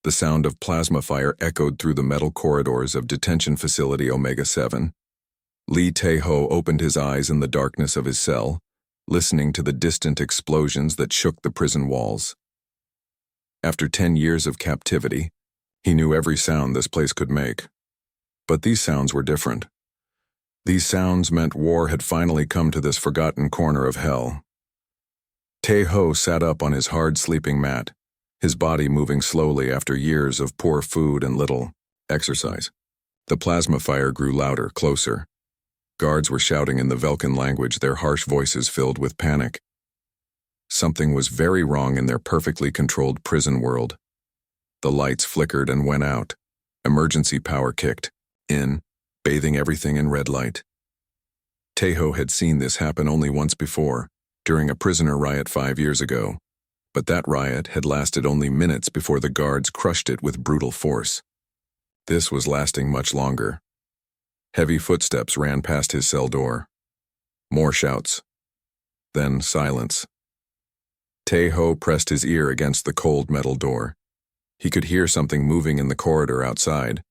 The sound of plasma fire echoed through the metal corridors of Detention Facility Omega-7. Lee Tae-ho opened his eyes in the darkness of his cell, listening to the distant explosions that shook the prison walls. After 10 years of captivity, he knew every sound this place could make. But these sounds were different. These sounds meant war had finally come to this forgotten corner of hell. Tae-ho sat up on his hard sleeping mat, his body moving slowly after years of poor food and little exercise. The plasma fire grew louder, closer. Guards were shouting in the Velkin language, their harsh voices filled with panic. Something was very wrong in their perfectly controlled prison world. The lights flickered and went out. Emergency power kicked in, bathing everything in red light. Tae-ho had seen this happen only once before, during a prisoner riot 5 years ago. But that riot had lasted only minutes before the guards crushed it with brutal force. This was lasting much longer. Heavy footsteps ran past his cell door. More shouts. Then silence. Tae-ho pressed his ear against the cold metal door. He could hear something moving in the corridor outside,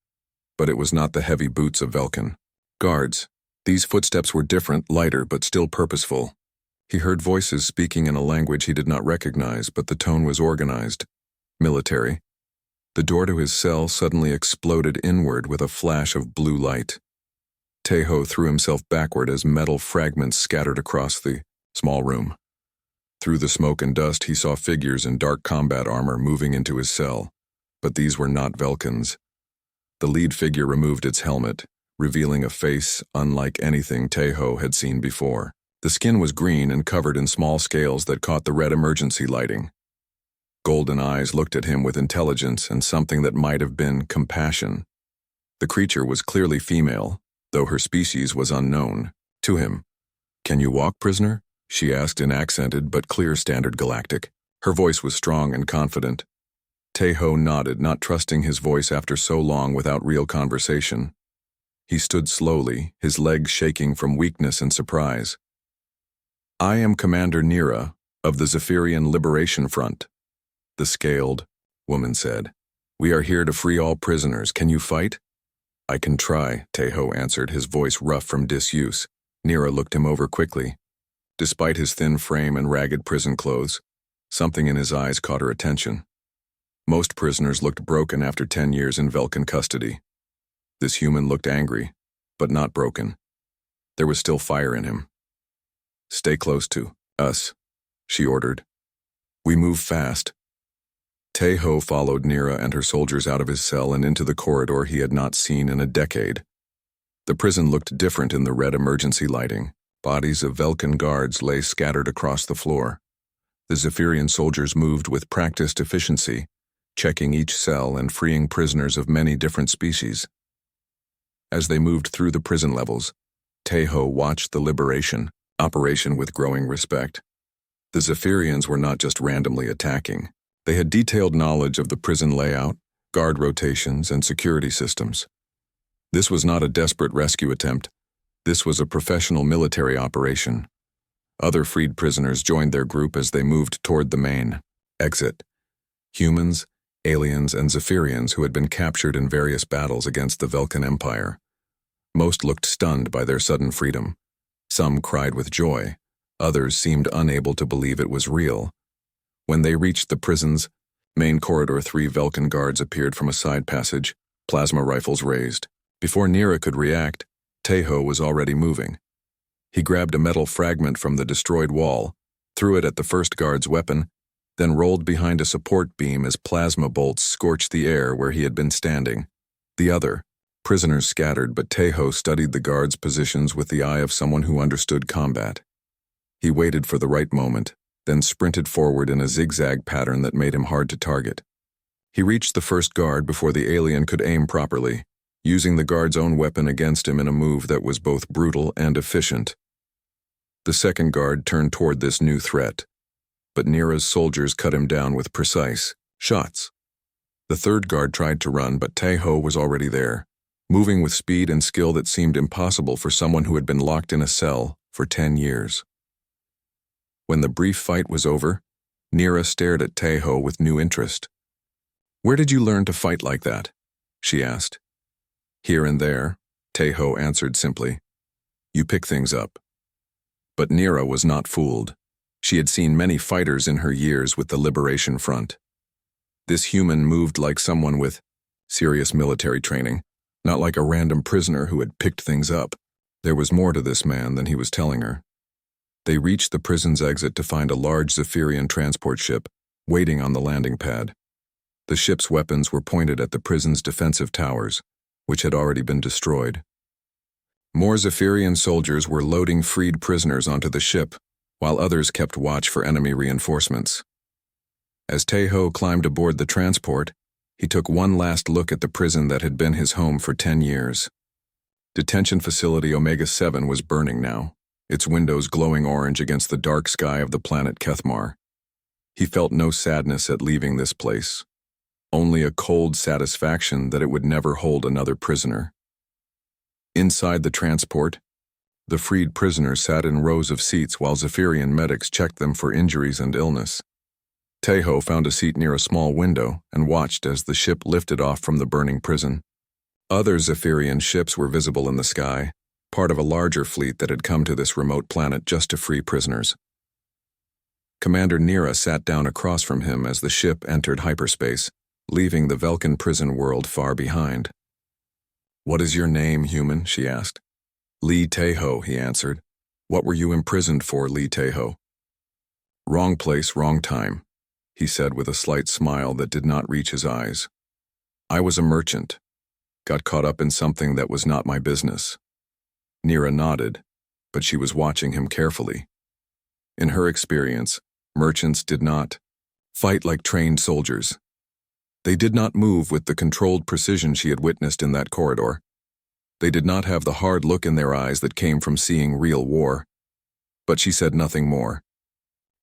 but it was not the heavy boots of Velkin. Guards. These footsteps were different, lighter, but still purposeful. He heard voices speaking in a language he did not recognize, but the tone was organized. Military. The door to his cell suddenly exploded inward with a flash of blue light. Tae-ho threw himself backward as metal fragments scattered across the small room. Through the smoke and dust, he saw figures in dark combat armor moving into his cell, but these were not Velkins. The lead figure removed its helmet, revealing a face unlike anything Tae-ho had seen before. The skin was green and covered in small scales that caught the red emergency lighting. Golden eyes looked at him with intelligence and something that might have been compassion. The creature was clearly female, though her species was unknown to him. "Can you walk, prisoner?" she asked in accented but clear Standard Galactic. Her voice was strong and confident. Tae-ho nodded, not trusting his voice after so long without real conversation. He stood slowly, his legs shaking from weakness and surprise. "I am Commander Nira of the Zephyrian Liberation Front," the scaled woman said. "We are here to free all prisoners. Can you fight?" "I can try," Tae-ho answered, his voice rough from disuse. Nira looked him over quickly. Despite his thin frame and ragged prison clothes, something in his eyes caught her attention. Most prisoners looked broken after 10 years in Velkin custody. This human looked angry, but not broken. There was still fire in him. "Stay close to us," she ordered. "We move fast." Tae-ho followed Nira and her soldiers out of his cell and into the corridor he had not seen in a decade. The prison looked different in the red emergency lighting. Bodies of Velkin guards lay scattered across the floor. The Zephyrian soldiers moved with practiced efficiency, checking each cell and freeing prisoners of many different species. As they moved through the prison levels, Tae-ho watched the liberation operation with growing respect. The Zephyrians were not just randomly attacking. They had detailed knowledge of the prison layout, guard rotations, and security systems. This was not a desperate rescue attempt. This was a professional military operation. Other freed prisoners joined their group as they moved toward the main exit. Humans, aliens, and Zephyrians who had been captured in various battles against the Velkin Empire. Most looked stunned by their sudden freedom. Some cried with joy. Others seemed unable to believe it was real. When they reached the prison's main corridor, 3 Velkin guards appeared from a side passage, plasma rifles raised. Before Nira could react, Tae-ho was already moving. He grabbed a metal fragment from the destroyed wall, threw it at the first guard's weapon, then rolled behind a support beam as plasma bolts scorched the air where he had been standing. The other prisoners scattered, but Tae-ho studied the guards' positions with the eye of someone who understood combat. He waited for the right moment, then sprinted forward in a zigzag pattern that made him hard to target. He reached the first guard before the alien could aim properly, using the guard's own weapon against him in a move that was both brutal and efficient. The second guard turned toward this new threat, but Nira's soldiers cut him down with precise shots. The third guard tried to run, but Tae-ho was already there, moving with speed and skill that seemed impossible for someone who had been locked in a cell for 10 years. When the brief fight was over, Nira stared at Tae-ho with new interest. "Where did you learn to fight like that?" she asked. "Here and there," Teho answered simply. "You pick things up." But Nira was not fooled. She had seen many fighters in her years with the Liberation Front. This human moved like someone with serious military training, not like a random prisoner who had picked things up. There was more to this man than he was telling her. They reached the prison's exit to find a large Zephyrian transport ship waiting on the landing pad. The ship's weapons were pointed at the prison's defensive towers, which had already been destroyed. More Zephyrian soldiers were loading freed prisoners onto the ship, while others kept watch for enemy reinforcements. As Teho climbed aboard the transport, he took one last look at the prison that had been his home for 10 years. Detention Facility Omega-7 was burning now, its windows glowing orange against the dark sky of the planet Kethmar. He felt no sadness at leaving this place, only a cold satisfaction that it would never hold another prisoner. Inside the transport, the freed prisoners sat in rows of seats while Zephyrian medics checked them for injuries and illness. Teho found a seat near a small window and watched as the ship lifted off from the burning prison. Other Zephyrian ships were visible in the sky, part of a larger fleet that had come to this remote planet just to free prisoners. Commander Nira sat down across from him as the ship entered hyperspace, leaving the Velkan prison world far behind. "What is your name, human?" she asked. "Lee Teho," he answered. "What were you imprisoned for, Lee Teho?" "Wrong place, wrong time," he said with a slight smile that did not reach his eyes. "I was a merchant. Got caught up in something that was not my business." Nira nodded, but she was watching him carefully. In her experience, merchants did not fight like trained soldiers. They did not move with the controlled precision she had witnessed in that corridor. They did not have the hard look in their eyes that came from seeing real war. But she said nothing more.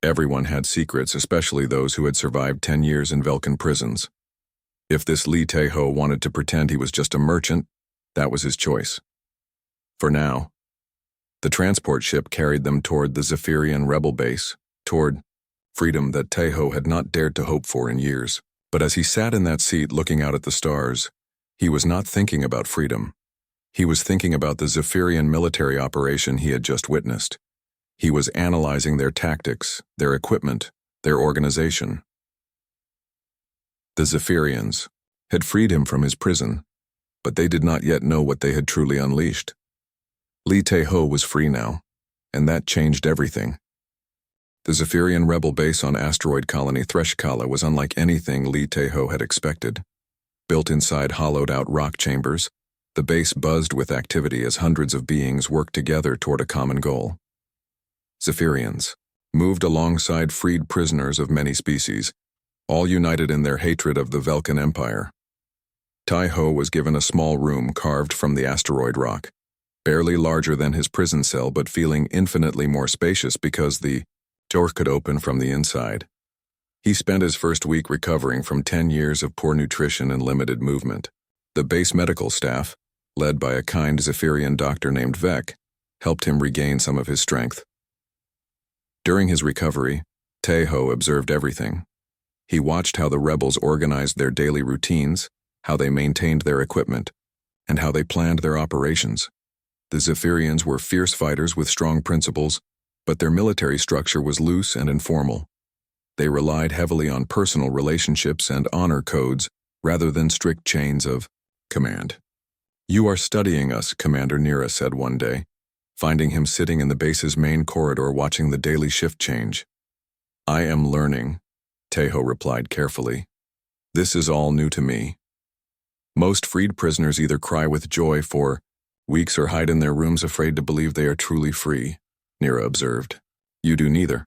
Everyone had secrets, especially those who had survived 10 years in Velkan prisons. If this Lee Teho wanted to pretend he was just a merchant, that was his choice. For now, the transport ship carried them toward the Zephyrian rebel base, toward freedom that Teho had not dared to hope for in years. But as he sat in that seat looking out at the stars, he was not thinking about freedom. He was thinking about the Zephyrian military operation he had just witnessed. He was analyzing their tactics, their equipment, their organization. The Zephyrians had freed him from his prison, but they did not yet know what they had truly unleashed. Lee Teho was free now, and that changed everything. The Zephyrian rebel base on asteroid colony Threshkala was unlike anything Lee Teho had expected. Built inside hollowed-out rock chambers, the base buzzed with activity as hundreds of beings worked together toward a common goal. Zephyrians moved alongside freed prisoners of many species, all united in their hatred of the Velkan Empire. Teho was given a small room carved from the asteroid rock, barely larger than his prison cell but feeling infinitely more spacious because the door could open from the inside. He spent his first week recovering from 10 years of poor nutrition and limited movement. The base medical staff, led by a kind Zephyrian doctor named Vek, helped him regain some of his strength. During his recovery, Teho observed everything. He watched how the rebels organized their daily routines, how they maintained their equipment, and how they planned their operations. The Zephyrians were fierce fighters with strong principles, but their military structure was loose and informal. They relied heavily on personal relationships and honor codes rather than strict chains of command. "You are studying us," Commander Nira said one day, finding him sitting in the base's main corridor watching the daily shift change. "I am learning," Teho replied carefully. "This is all new to me." Most freed prisoners either cry with joy for weeks or hide in their rooms afraid to believe they are truly free, Nira observed. "You do neither.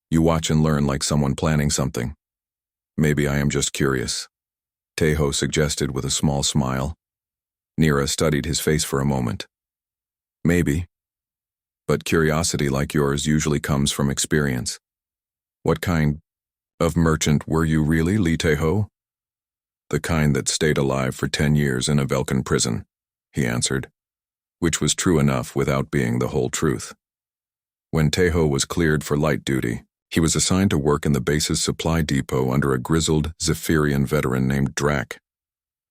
You watch and learn like someone planning something." "Maybe I am just curious," Teho suggested with a small smile. Nira studied his face for a moment. "Maybe. But curiosity like yours usually comes from experience. What kind of merchant were you really, Lee Teho?" "The kind that stayed alive for 10 years in a Velkan prison," he answered, which was true enough without being the whole truth. When Teho was cleared for light duty, He was assigned to work in the base's supply depot under a grizzled Zephyrian veteran named Drak.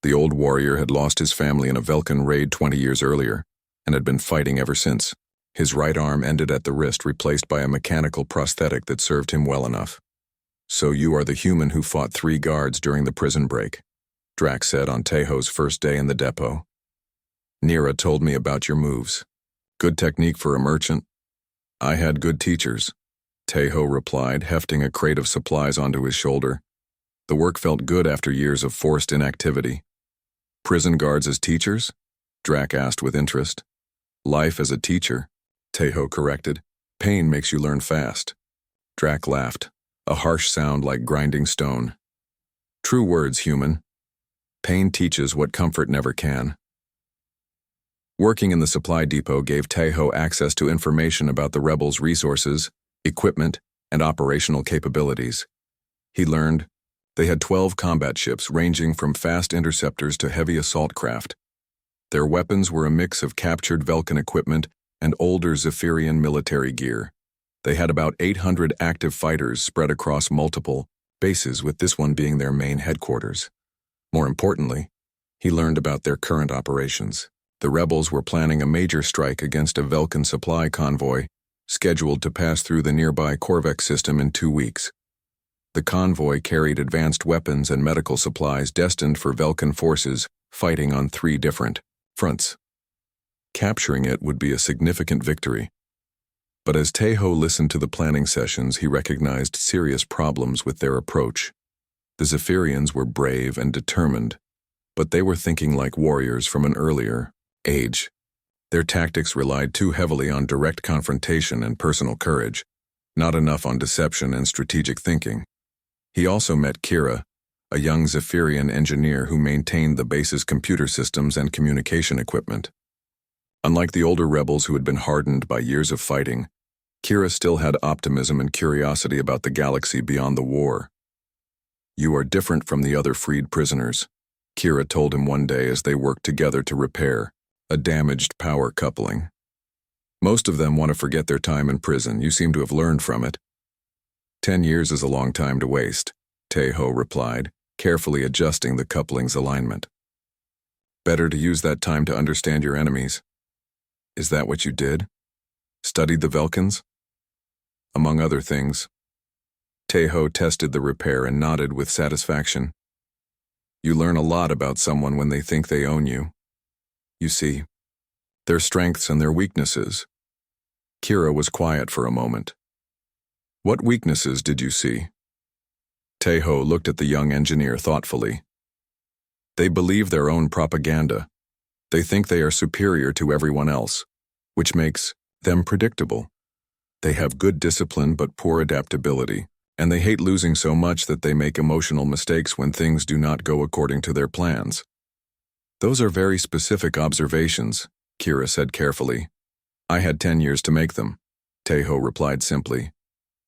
The old warrior had lost his family in a Velkan raid 20 years earlier, and had been fighting ever since. His right arm ended at the wrist, replaced by a mechanical prosthetic that served him well enough. "So you are the human who fought 3 guards during the prison break," Drak said on Teho's first day in the depot. "Nira told me about your moves. Good technique for a merchant." "I had good teachers," Teho replied, hefting a crate of supplies onto his shoulder. The work felt good after years of forced inactivity. "Prison guards as teachers?" Drak asked with interest. "Life as a teacher," Teho corrected. "Pain makes you learn fast." Drak laughed, a harsh sound like grinding stone. "True words, human. Pain teaches what comfort never can." Working in the supply depot gave Teho access to information about the rebels' resources, equipment, and operational capabilities. He learned they had 12 combat ships ranging from fast interceptors to heavy assault craft. Their weapons were a mix of captured Velkan equipment and older Zephyrian military gear. They had about 800 active fighters spread across multiple bases, with this one being their main headquarters. More importantly, he learned about their current operations. The rebels were planning a major strike against a Velkan supply convoy scheduled to pass through the nearby Korvek system in 2 weeks. The convoy carried advanced weapons and medical supplies destined for Velkan forces fighting on 3 different fronts. Capturing it would be a significant victory. But as Teho listened to the planning sessions, he recognized serious problems with their approach. The Zephyrians were brave and determined, but they were thinking like warriors from an earlier age. Their tactics relied too heavily on direct confrontation and personal courage, not enough on deception and strategic thinking. He also met Kira, a young Zephyrian engineer who maintained the base's computer systems and communication equipment. Unlike the older rebels who had been hardened by years of fighting, Kira still had optimism and curiosity about the galaxy beyond the war. "You are different from the other freed prisoners," Kira told him one day as they worked together to repair a damaged power coupling. "Most of them want to forget their time in prison. You seem to have learned from it." 10 years is a long time to waste," Teho replied, carefully adjusting the coupling's alignment. "Better to use that time to understand your enemies." "Is that what you did? Studied the Velkans?" "Among other things." Teho tested the repair and nodded with satisfaction. "You learn a lot about someone when they think they own you. You see their strengths and their weaknesses." Kira was quiet for a moment. "What weaknesses did you see?" Teho looked at the young engineer thoughtfully. "They believe their own propaganda. They think they are superior to everyone else, which makes them predictable. They have good discipline but poor adaptability, and they hate losing so much that they make emotional mistakes when things do not go according to their plans." "Those are very specific observations," Kira said carefully. "I had 10 years to make them," Teho replied simply.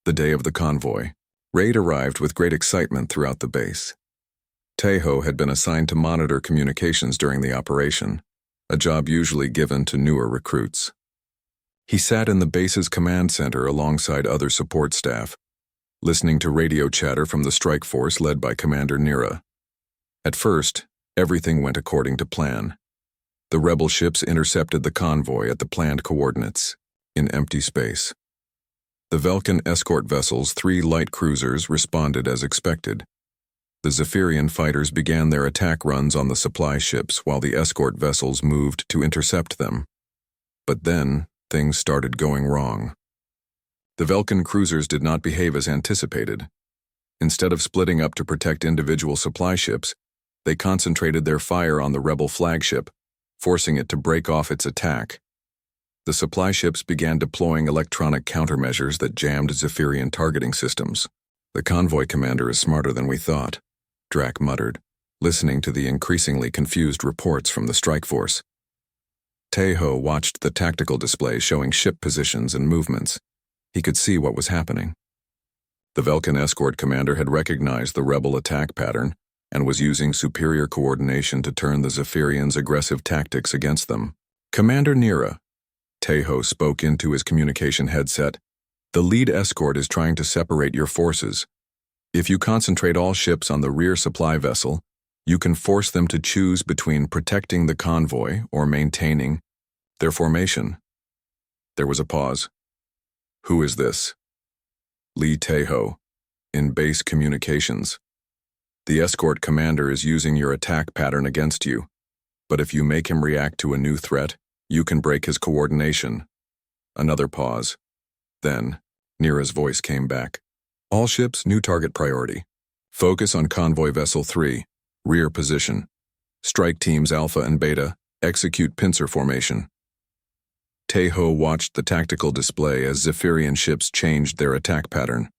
The day of the convoy, raid arrived with great excitement throughout the base. Teho had been assigned to monitor communications during the operation, a job usually given to newer recruits. He sat in the base's command center alongside other support staff, listening to radio chatter from the strike force led by Commander Nira. At first, everything went according to plan. The rebel ships intercepted the convoy at the planned coordinates, in empty space. The Velkan escort vessels, 3 light cruisers, responded as expected. The Zephyrian fighters began their attack runs on the supply ships while the escort vessels moved to intercept them. But then, things started going wrong. The Velkan cruisers did not behave as anticipated. Instead of splitting up to protect individual supply ships, they concentrated their fire on the rebel flagship, forcing it to break off its attack. The supply ships began deploying electronic countermeasures that jammed Zephyrian targeting systems. "The convoy commander is smarter than we thought," Drak muttered, listening to the increasingly confused reports from the strike force. Teho watched the tactical display showing ship positions and movements. He could see what was happening. The Velkan escort commander had recognized the rebel attack pattern and was using superior coordination to turn the Zephyrians' aggressive tactics against them. "Commander Nira," Teho spoke into his communication headset, The lead escort is trying to separate your forces. If you concentrate all ships on the rear supply vessel, you can force them to choose between protecting the convoy or maintaining their formation. There was a pause. Who is this? Lee Tae-ho, in base communications. The escort commander is using your attack pattern against you, but if you make him react to a new threat, you can break his coordination. Another pause. Then, Nira's voice came back. All ships, new target priority. Focus on convoy vessel 3, rear position. Strike teams Alpha and Beta, execute pincer formation. Tae-ho watched the tactical display as Zephyrian ships changed their attack pattern.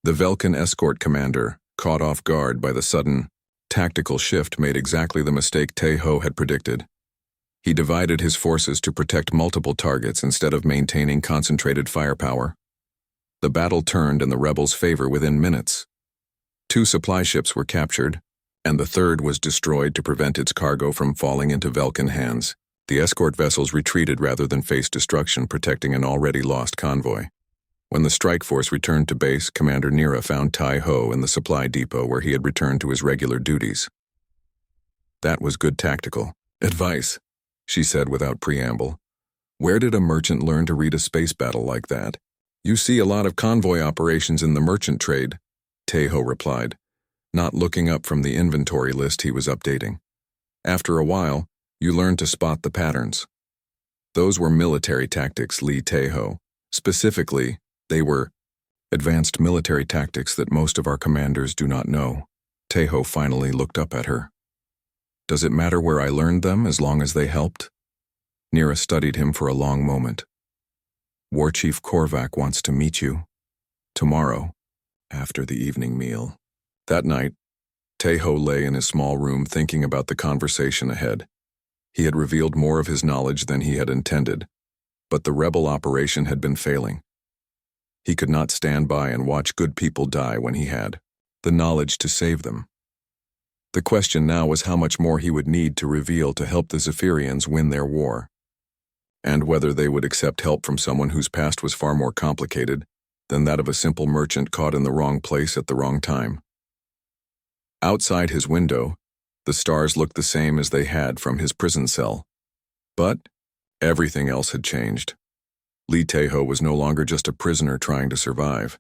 The Velkan escort commander, caught off guard by the sudden, tactical shift, made exactly the mistake Tae-ho had predicted. He divided his forces to protect multiple targets instead of maintaining concentrated firepower. The battle turned in the rebels' favor within minutes. 2 supply ships were captured, and the third was destroyed to prevent its cargo from falling into Velkan hands. The escort vessels retreated rather than face destruction, protecting an already lost convoy. When the strike force returned to base, Commander Nira found Tae-ho in the supply depot where he had returned to his regular duties. That was good tactical advice, she said without preamble. Where did a merchant learn to read a space battle like that? You see a lot of convoy operations in the merchant trade, Tae-ho replied, not looking up from the inventory list he was updating. After a while, you learn to spot the patterns. Those were military tactics, Lee Tae-ho. Specifically, they were advanced military tactics that most of our commanders do not know. Tae-ho finally looked up at her. Does it matter where I learned them as long as they helped? Nira studied him for a long moment. War Chief Korvac wants to meet you. Tomorrow, after the evening meal. That night, Tae-ho lay in his small room thinking about the conversation ahead. He had revealed more of his knowledge than he had intended, but the rebel operation had been failing. He could not stand by and watch good people die when he had the knowledge to save them. The question now was how much more he would need to reveal to help the Zephyrians win their war, and whether they would accept help from someone whose past was far more complicated than that of a simple merchant caught in the wrong place at the wrong time. Outside his window, the stars looked the same as they had from his prison cell. But everything else had changed. Lee Tae-ho was no longer just a prisoner trying to survive.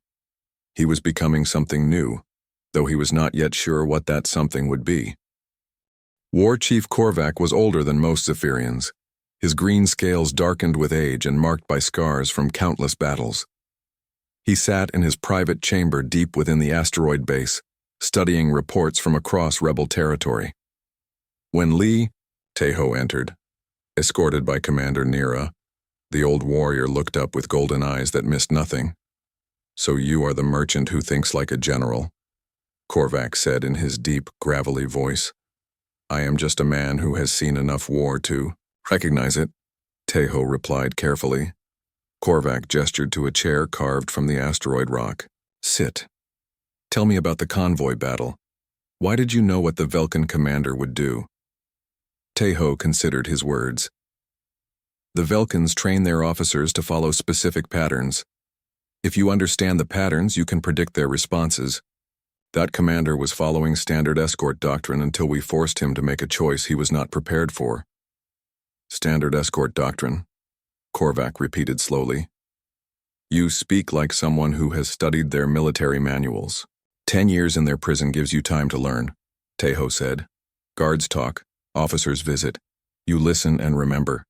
He was becoming something new, though he was not yet sure what that something would be. War Chief Korvac was older than most Zephyrians, his green scales darkened with age and marked by scars from countless battles. He sat in his private chamber deep within the asteroid base, studying reports from across rebel territory. When Lee Tae-ho entered, escorted by Commander Nira, the old warrior looked up with golden eyes that missed nothing. So you are the merchant who thinks like a general, Korvac said in his deep, gravelly voice. I am just a man who has seen enough war to recognize it, Tae-ho replied carefully. Korvac gestured to a chair carved from the asteroid rock. Sit. Tell me about the convoy battle. Why did you know what the Velkan commander would do? Tae-ho considered his words. The Velkans train their officers to follow specific patterns. If you understand the patterns, you can predict their responses. That commander was following standard escort doctrine until we forced him to make a choice he was not prepared for. Standard escort doctrine, Korvac repeated slowly. You speak like someone who has studied their military manuals. 10 years in their prison gives you time to learn, Tae-ho said. Guards talk, officers visit. You listen and remember.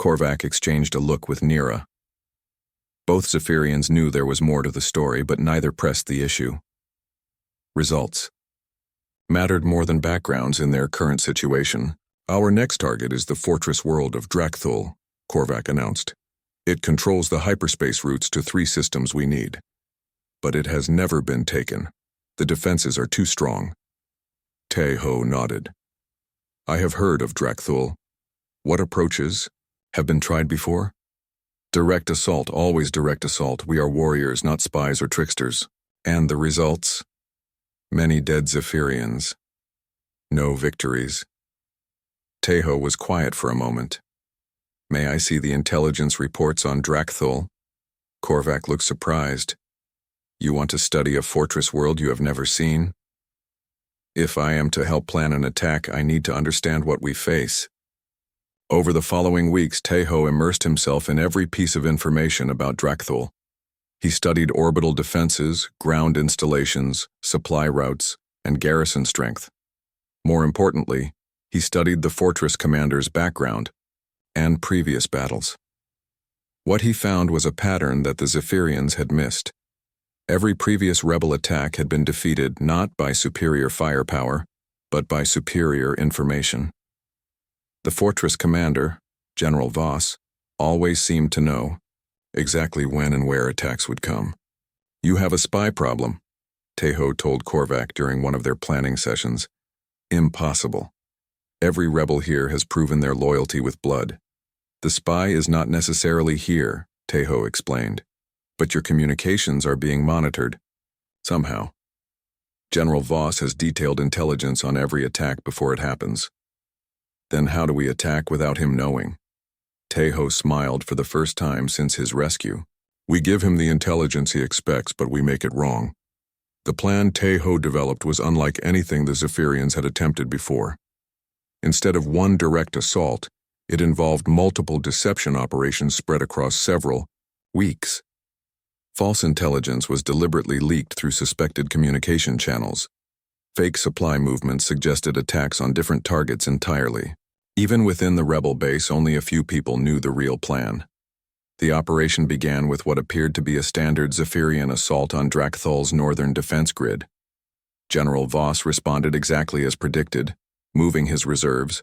Korvac exchanged a look with Nira. Both Zephyrians knew there was more to the story, but neither pressed the issue. Results mattered more than backgrounds in their current situation. Our next target is the fortress world of Drakthul, Korvac announced. It controls the hyperspace routes to 3 systems we need. But it has never been taken. The defenses are too strong. Tae-ho nodded. I have heard of Drakthul. What approaches have been tried before? Direct assault, always direct assault. We are warriors, not spies or tricksters. And the results? Many dead Zephyrians. No victories. Tae-ho was quiet for a moment. May I see the intelligence reports on Drakthul? Korvac looked surprised. You want to study a fortress world you have never seen? If I am to help plan an attack, I need to understand what we face. Over the following weeks, Tejo immersed himself in every piece of information about Drakthul. He studied orbital defenses, ground installations, supply routes, and garrison strength. More importantly, he studied the fortress commander's background and previous battles. What he found was a pattern that the Zephyrians had missed. Every previous rebel attack had been defeated not by superior firepower, but by superior information. The fortress commander, General Voss, always seemed to know exactly when and where attacks would come. You have a spy problem, Tejo told Korvac during one of their planning sessions. Impossible. Every rebel here has proven their loyalty with blood. The spy is not necessarily here, Tejo explained, but your communications are being monitored. Somehow. General Voss has detailed intelligence on every attack before it happens. Then how do we attack without him knowing? Tejo smiled for the first time since his rescue. We give him the intelligence he expects, but we make it wrong. The plan Tejo developed was unlike anything the Zephyrians had attempted before. Instead of one direct assault, it involved multiple deception operations spread across several weeks. False intelligence was deliberately leaked through suspected communication channels. Fake supply movements suggested attacks on different targets entirely. Even within the rebel base, only a few people knew the real plan. The operation began with what appeared to be a standard Zephyrian assault on Drakthul's northern defense grid. General Voss responded exactly as predicted, moving his reserves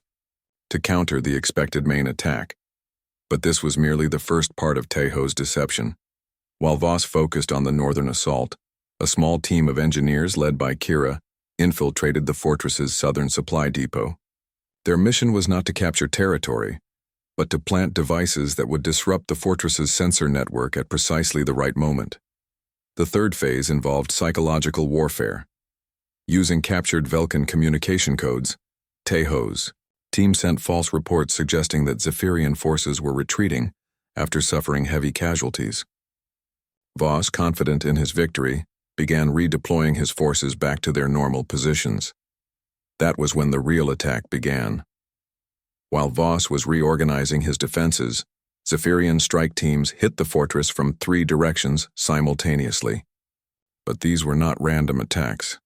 to counter the expected main attack. But this was merely the first part of Tejo's deception. While Voss focused on the northern assault, a small team of engineers led by Kira infiltrated the fortress's southern supply depot. Their mission was not to capture territory, but to plant devices that would disrupt the fortress's sensor network at precisely the right moment. The third phase involved psychological warfare. Using captured Velkan communication codes, Tejo's team sent false reports suggesting that Zephyrian forces were retreating after suffering heavy casualties. Voss, confident in his victory, began redeploying his forces back to their normal positions. That was when the real attack began. While Voss was reorganizing his defenses, Zephyrian strike teams hit the fortress from 3 directions simultaneously. But these were not random attacks.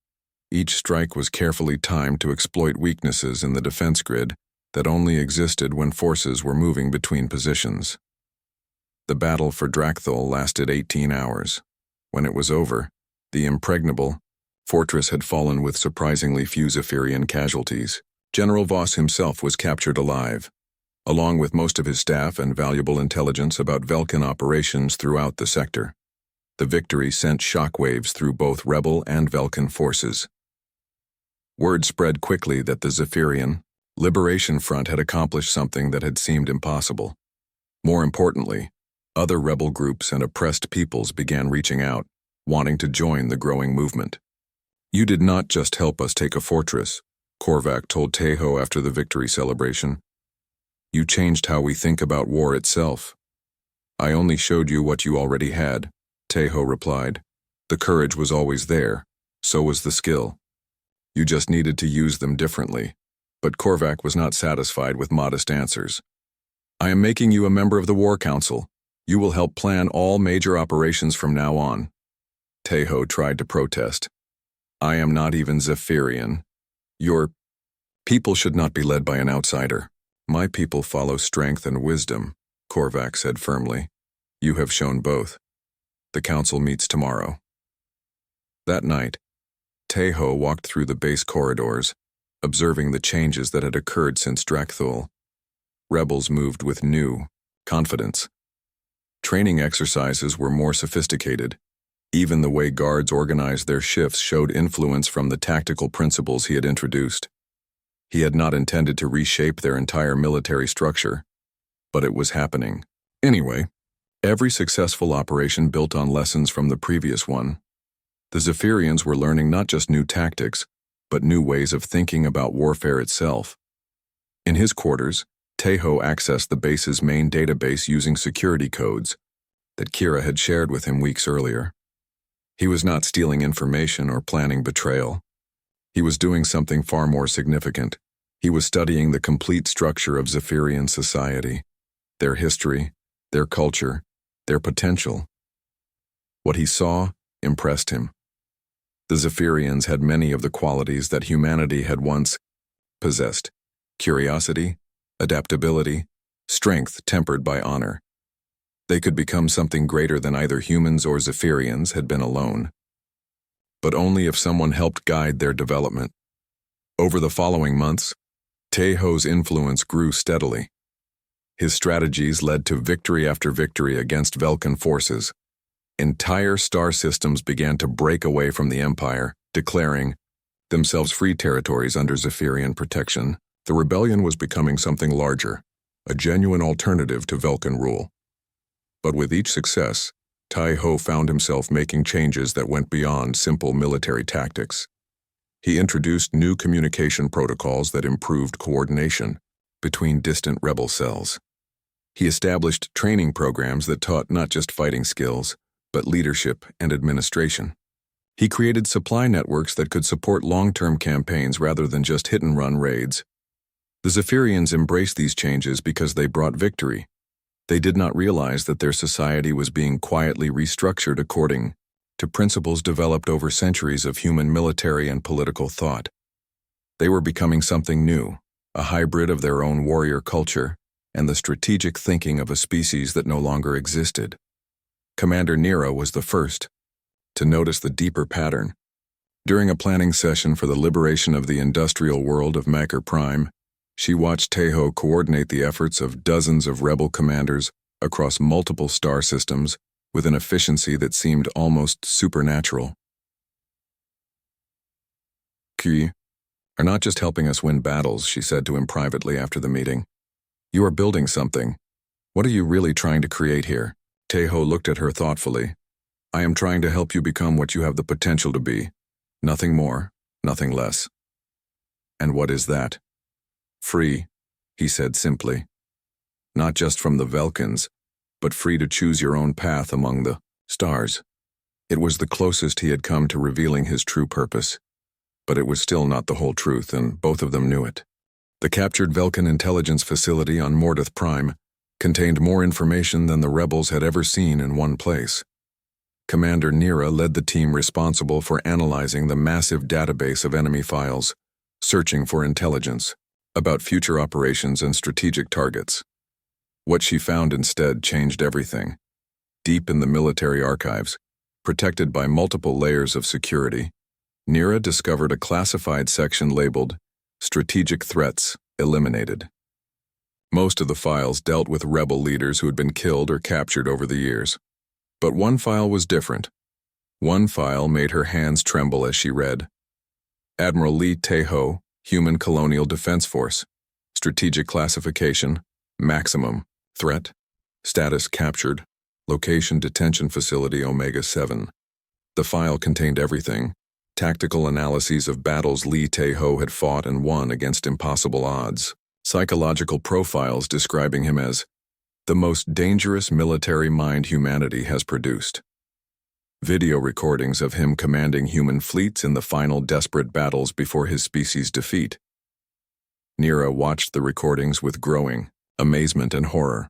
Each strike was carefully timed to exploit weaknesses in the defense grid that only existed when forces were moving between positions. The battle for Drakthul lasted 18 hours. When it was over, the impregnable fortress had fallen with surprisingly few Zephyrian casualties. General Voss himself was captured alive, along with most of his staff and valuable intelligence about Velkan operations throughout the sector. The victory sent shockwaves through both rebel and Velkan forces. Word spread quickly that the Zephyrian Liberation Front had accomplished something that had seemed impossible. More importantly, other rebel groups and oppressed peoples began reaching out, wanting to join the growing movement. You did not just help us take a fortress, Korvac told Tejo after the victory celebration. You changed how we think about war itself. I only showed you what you already had, Tejo replied. The courage was always there, so was the skill. You just needed to use them differently. But Korvac was not satisfied with modest answers. I am making you a member of the War Council. You will help plan all major operations from now on. Tejo tried to protest. I am not even Zephyrian. Your people should not be led by an outsider. My people follow strength and wisdom, Korvac said firmly. You have shown both. The council meets tomorrow. That night, Tejo walked through the base corridors, observing the changes that had occurred since Drakthul. Rebels moved with new confidence. Training exercises were more sophisticated. Even the way guards organized their shifts showed influence from the tactical principles he had introduced. He had not intended to reshape their entire military structure, but it was happening. Anyway, every successful operation built on lessons from the previous one. The Zephyrians were learning not just new tactics, but new ways of thinking about warfare itself. In his quarters, Tejo accessed the base's main database using security codes. that Kira had shared with him weeks earlier. He was not stealing information or planning betrayal. He was doing something far more significant. He was studying the complete structure of Zephyrian society, their history, their culture, their potential. What he saw impressed him. The Zephyrians had many of the qualities that humanity had once possessed: curiosity, adaptability, strength tempered by honor. They could become something greater than either humans or Zephyrians had been alone. But only if someone helped guide their development. Over the following months, Taeho's influence grew steadily. His strategies led to victory after victory against Velkan forces. Entire star systems began to break away from the Empire, declaring themselves free territories under Zephyrian protection. The rebellion was becoming something larger, a genuine alternative to Velkan rule. But with each success, Taeho found himself making changes that went beyond simple military tactics. He introduced new communication protocols that improved coordination between distant rebel cells. He established training programs that taught not just fighting skills, but leadership and administration. He created supply networks that could support long-term campaigns rather than just hit-and-run raids. The Zephyrians embraced these changes because they brought victory. They did not realize that their society was being quietly restructured according to principles developed over centuries of human military and political thought. They were becoming something new, a hybrid of their own warrior culture and the strategic thinking of a species that no longer existed. Commander Nira was the first to notice the deeper pattern. During a planning session for the liberation of the industrial world of Maker Prime, she watched Taeho coordinate the efforts of dozens of rebel commanders across multiple star systems with an efficiency that seemed almost supernatural. "You are not just helping us win battles," she said to him privately after the meeting. "You are building something. What are you really trying to create here?" Taeho looked at her thoughtfully. "I am trying to help you become what you have the potential to be. Nothing more, nothing less." "And what is that?" "Free," he said simply. "Not just from the Velkans, but free to choose your own path among the stars." It was the closest he had come to revealing his true purpose. But it was still not the whole truth, and both of them knew it. The captured Velkan intelligence facility on Mordeth Prime contained more information than the rebels had ever seen in one place. Commander Nira led the team responsible for analyzing the massive database of enemy files, searching for intelligence about future operations and strategic targets. What she found instead changed everything. Deep in the military archives, protected by multiple layers of security, Nira discovered a classified section labeled Strategic Threats Eliminated. Most of the files dealt with rebel leaders who had been killed or captured over the years. But one file was different. One file made her hands tremble as she read. Admiral Lee Taeho, Human Colonial Defense Force. Strategic Classification, Maximum. Threat. Status Captured. Location Detention Facility Omega-7. The file contained everything. Tactical analyses of battles Lee Taeho had fought and won against impossible odds. Psychological profiles describing him as the most dangerous military mind humanity has produced. Video recordings of him commanding human fleets in the final desperate battles before his species' defeat. Nira watched the recordings with growing amazement and horror.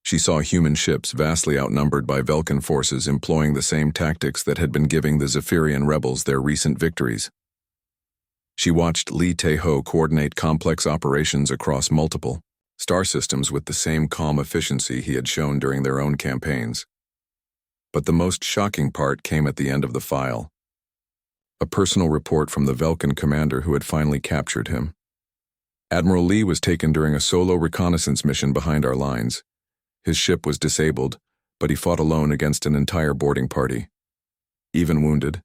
She saw human ships vastly outnumbered by Velkan forces employing the same tactics that had been giving the Zephyrian rebels their recent victories. She watched Lee Taeho coordinate complex operations across multiple star systems with the same calm efficiency he had shown during their own campaigns. But the most shocking part came at the end of the file. A personal report from the Velkan commander who had finally captured him. Admiral Lee was taken during a solo reconnaissance mission behind our lines. His ship was disabled, but he fought alone against an entire boarding party. Even wounded,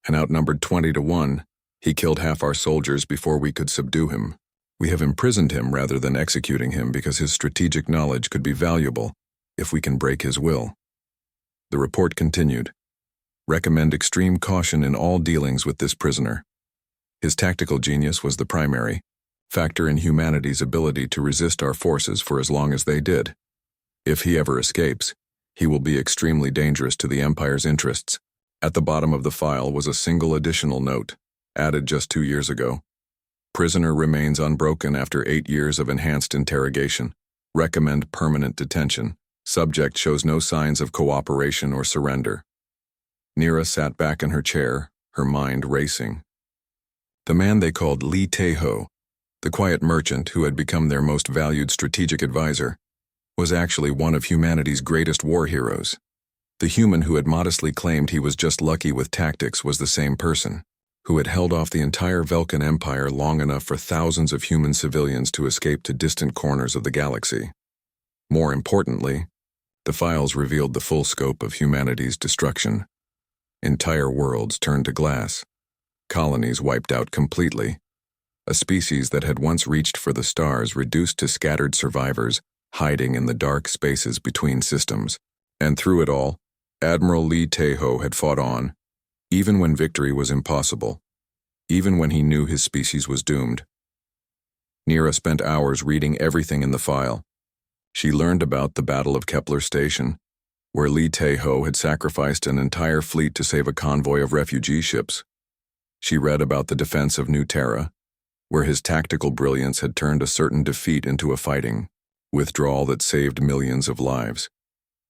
and outnumbered 20-1, he killed half our soldiers before we could subdue him. We have imprisoned him rather than executing him because his strategic knowledge could be valuable if we can break his will. The report continued. Recommend extreme caution in all dealings with this prisoner. His tactical genius was the primary factor in humanity's ability to resist our forces for as long as they did. If he ever escapes, He will be extremely dangerous to the Empire's interests. At the bottom of the file was a single additional note, added just 2 years ago. Prisoner remains unbroken after 8 years of enhanced interrogation. Recommend permanent detention. Subject shows no signs of cooperation or surrender. Nira sat back in her chair, her mind racing. The man they called Lee Tae-ho, the quiet merchant who had become their most valued strategic advisor, was actually one of humanity's greatest war heroes. The human who had modestly claimed he was just lucky with tactics was the same person, who had held off the entire Velkan Empire long enough for thousands of human civilians to escape to distant corners of the galaxy. More importantly, the files revealed the full scope of humanity's destruction. Entire worlds turned to glass, colonies wiped out completely, a species that had once reached for the stars reduced to scattered survivors hiding in the dark spaces between systems. And through it all, Admiral Lee Tae-ho had fought on, even when victory was impossible, even when he knew his species was doomed. Nira spent hours reading everything in the file. She learned about the Battle of Kepler Station, where Lee Tae-ho had sacrificed an entire fleet to save a convoy of refugee ships. She read about the defense of New Terra, where his tactical brilliance had turned a certain defeat into a fighting withdrawal that saved millions of lives.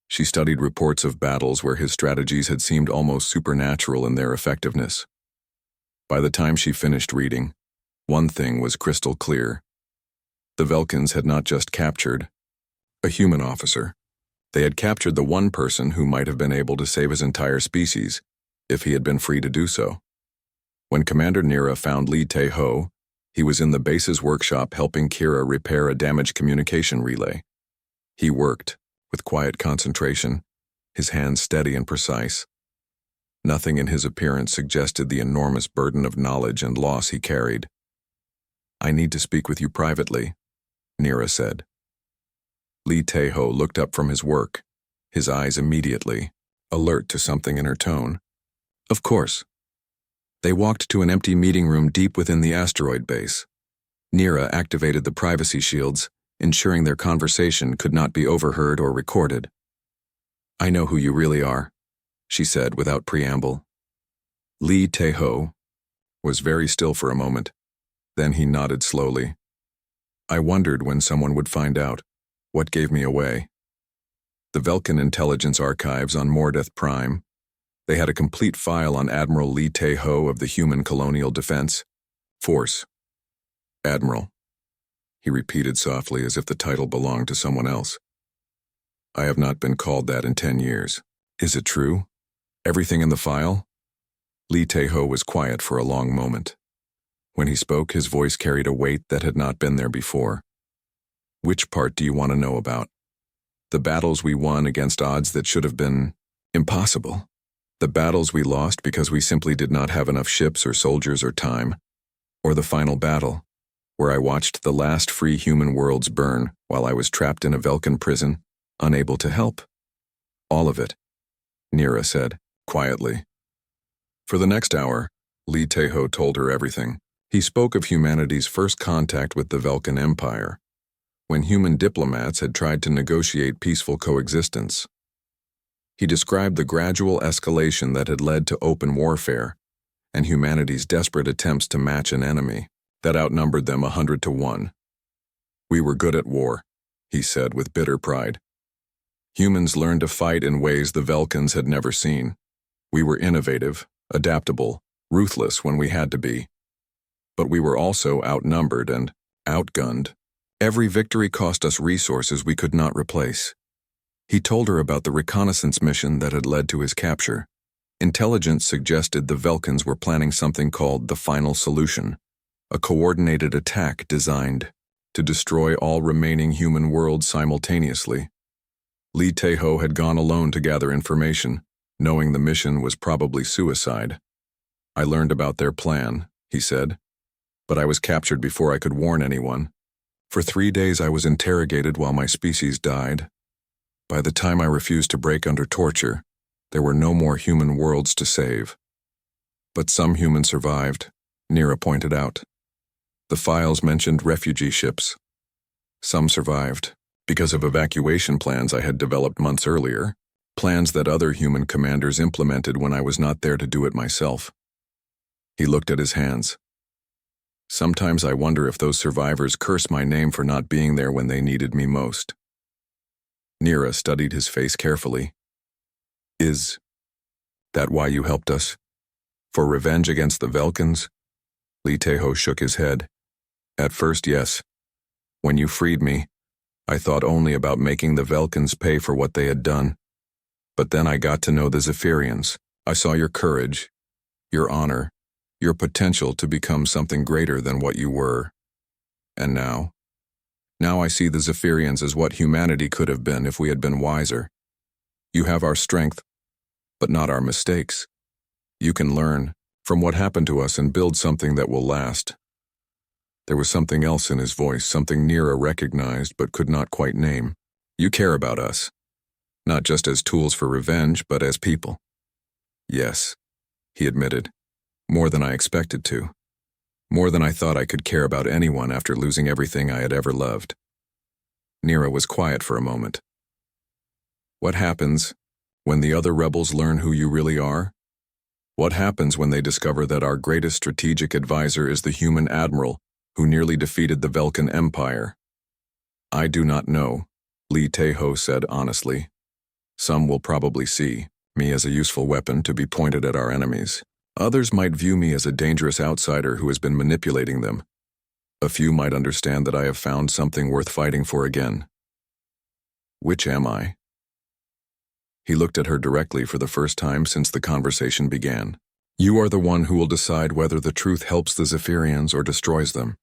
She studied reports of battles where his strategies had seemed almost supernatural in their effectiveness. By the time she finished reading, one thing was crystal clear. The Velkans had not just captured a human officer. They had captured the one person who might have been able to save his entire species, if he had been free to do so. When Commander Nira found Lee Tae-ho, he was in the base's workshop helping Kira repair a damaged communication relay. He worked, with quiet concentration, his hands steady and precise. Nothing in his appearance suggested the enormous burden of knowledge and loss he carried. "I need to speak with you privately," Nira said. Lee Tae-ho looked up from his work, his eyes immediately alert to something in her tone. "Of course." They walked to an empty meeting room deep within the asteroid base. Nira activated the privacy shields, ensuring their conversation could not be overheard or recorded. "I know who you really are," she said without preamble. Lee Tae-ho was very still for a moment. Then he nodded slowly. "I wondered when someone would find out. What gave me away?" The Velkan intelligence archives on Mordeth Prime. They had a complete file on Admiral Lee Tae-ho of the Human Colonial Defense Force. "Admiral," he repeated softly as if the title belonged to someone else. "I have not been called that in 10 years. Is it true? Everything in the file?" Lee Tae-ho was quiet for a long moment. When he spoke, his voice carried a weight that had not been there before. "Which part do you want to know about? The battles we won against odds that should have been impossible? The battles we lost because we simply did not have enough ships or soldiers or time? Or the final battle, where I watched the last free human worlds burn while I was trapped in a Velkan prison, unable to help?" "All of it," Nira said, quietly. For the next hour, Lee Tae-ho told her everything. He spoke of humanity's first contact with the Velkan Empire, when human diplomats had tried to negotiate peaceful coexistence. He described the gradual escalation that had led to open warfare, and humanity's desperate attempts to match an enemy that outnumbered them 100 to 1. "We were good at war," he said with bitter pride. "Humans learned to fight in ways the Velkans had never seen. We were innovative, adaptable, ruthless when we had to be. But we were also outnumbered and outgunned. Every victory cost us resources we could not replace." He told her about the reconnaissance mission that had led to his capture. Intelligence suggested the Velkans were planning something called the Final Solution, a coordinated attack designed to destroy all remaining human worlds simultaneously. Lee Tae-ho had gone alone to gather information, knowing the mission was probably suicide. "I learned about their plan," he said, "but I was captured before I could warn anyone. For 3 days I was interrogated while my species died. By the time I refused to break under torture, there were no more human worlds to save. But some humans survived," Nira pointed out. The files mentioned refugee ships. "Some survived because of evacuation plans I had developed months earlier," Plans that other human commanders implemented when I was not there to do it myself. He looked at his hands. Sometimes I wonder if those survivors curse my name for not being there when they needed me most. Nira studied his face carefully. Is that why you helped us? For revenge against the Velkans? Lee Tae-ho shook his head. At first, yes. When you freed me, I thought only about making the Velkans pay for what they had done. But then I got to know the Zephyrians. I saw your courage, your honor, your potential to become something greater than what you were. And now I see the Zephyrians as what humanity could have been if we had been wiser. You have our strength, but not our mistakes. You can learn from what happened to us and build something that will last. There was something else in his voice, something Nira recognized but could not quite name. You care about us, not just as tools for revenge, but as people. Yes, he admitted, more than I expected to. More than I thought I could care about anyone after losing everything I had ever loved. Nira was quiet for a moment. What happens when the other rebels learn who you really are? What happens when they discover that our greatest strategic advisor is the human admiral who nearly defeated the Velkan Empire? I do not know, Lee Tae-ho said honestly. Some will probably see me as a useful weapon to be pointed at our enemies. Others might view me as a dangerous outsider who has been manipulating them. A few might understand that I have found something worth fighting for again. Which am I? He looked at her directly for the first time since the conversation began. You are the one who will decide whether the truth helps the Zephyrians or destroys them.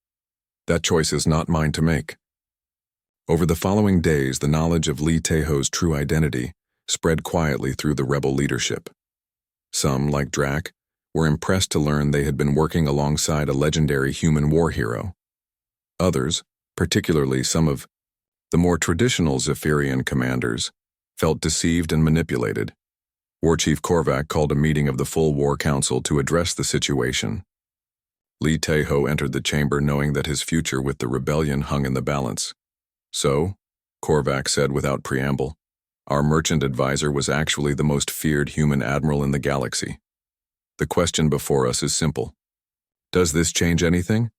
That choice is not mine to make. Over the following days, the knowledge of Lee Tae-ho's true identity spread quietly through the rebel leadership. Some, like Drac, were impressed to learn they had been working alongside a legendary human war hero. Others, particularly some of the more traditional Zephyrian commanders, felt deceived and manipulated. War Chief Korvac called a meeting of the full War Council to address the situation. Lee Tae-ho entered the chamber knowing that his future with the rebellion hung in the balance. So, Korvac said without preamble, our merchant advisor was actually the most feared human admiral in the galaxy. The question before us is simple. Does this change anything?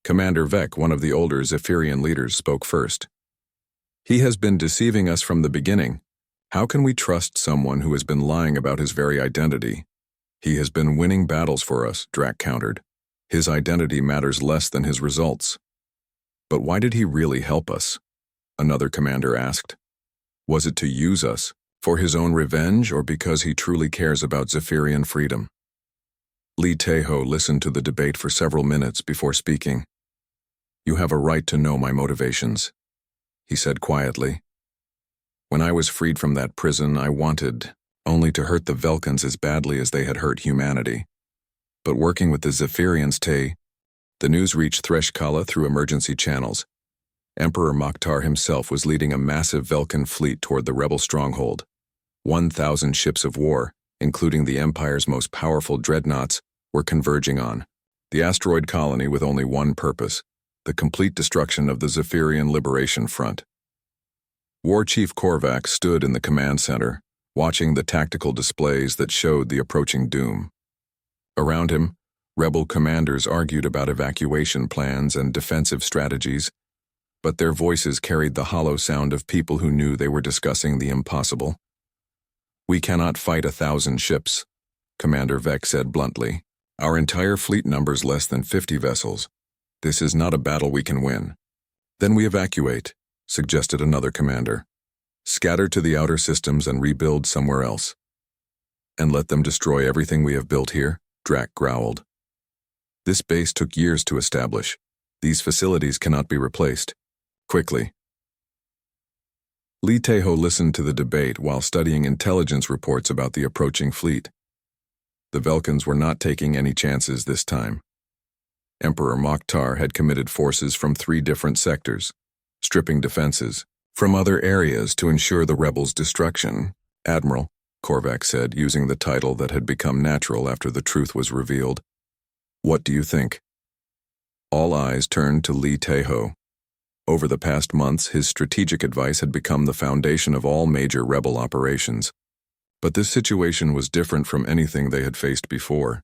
Commander Vec, one of the older Zephyrian leaders, spoke first. He has been deceiving us from the beginning. How can we trust someone who has been lying about his very identity? He has been winning battles for us, Drac countered. His identity matters less than his results. But why did he really help us? Another commander asked. Was it to use us, for his own revenge, or because he truly cares about Zephyrian freedom? Lee Tae-ho listened to the debate for several minutes before speaking. You have a right to know my motivations, he said quietly. When I was freed from that prison, I wanted only to hurt the Velkans as badly as they had hurt humanity. But working with the Zephyrians, the news reached Threshkala through emergency channels. Emperor Mokhtar himself was leading a massive Velkan fleet toward the rebel stronghold. 1,000 ships of war, including the Empire's most powerful dreadnoughts, were converging on the asteroid colony with only one purpose: the complete destruction of the Zephyrian Liberation Front. War Chief Korvac stood in the command center, watching the tactical displays that showed the approaching doom. Around him, rebel commanders argued about evacuation plans and defensive strategies, but their voices carried the hollow sound of people who knew they were discussing the impossible. We cannot fight 1,000 ships, Commander Vec said bluntly. Our entire fleet numbers less than 50 vessels. This is not a battle we can win. Then we evacuate, suggested another commander. Scatter to the outer systems and rebuild somewhere else. And let them destroy everything we have built here, Drac growled. This base took years to establish. These facilities cannot be replaced. Quickly. Lee Tae-ho listened to the debate while studying intelligence reports about the approaching fleet. The Velkans were not taking any chances this time. Emperor Mokhtar had committed forces from 3 different sectors, stripping defenses from other areas to ensure the rebels' destruction. Admiral, Korvac said, using the title that had become natural after the truth was revealed. What do you think? All eyes turned to Lee Tae-ho. Over the past months, his strategic advice had become the foundation of all major rebel operations. But this situation was different from anything they had faced before.